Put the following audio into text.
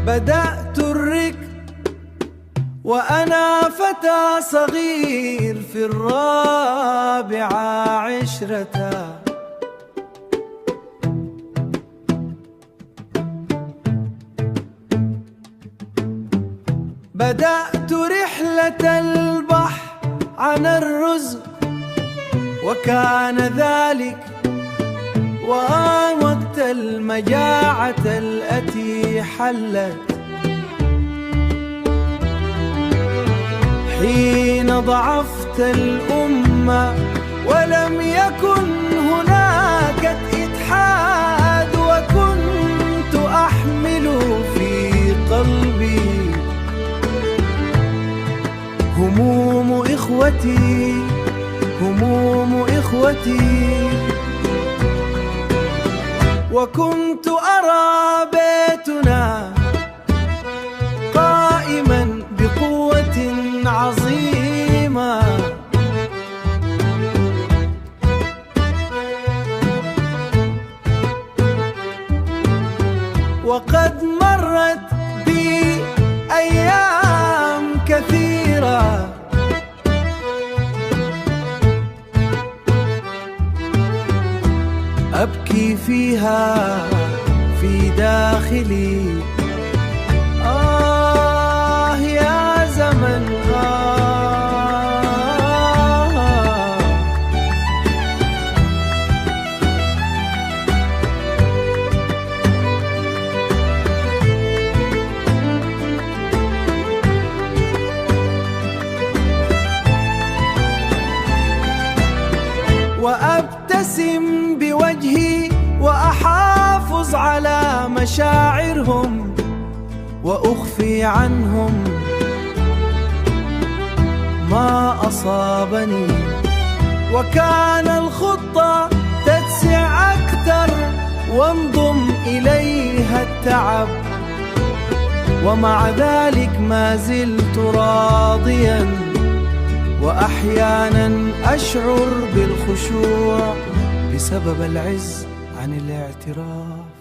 بدأت الركض وأنا فتى صغير في 14. بدأت رحلة البحث عن الرزق، وكان ذلك وقت المجاعة التي حلت، حين ضعفت الأمة ولم يكن هناك اتحاد، وكنت أحمل في قلبي هموم إخوتي، هموم إخوتي. وكنت أرى بيتنا قائما بقوة عظيمة، وقد مرت بي أيام كثيرة أبكي فيها في داخلي. يا زمن وأبتسم بوجهي وأحافظ على مشاعرهم وأخفي عنهم ما أصابني، وكان الخطة تتسع أكثر وانضم إليها التعب، ومع ذلك ما زلت راضيا، وأحيانا أشعر بالخشوع بسبب العجز عن الاعتراف.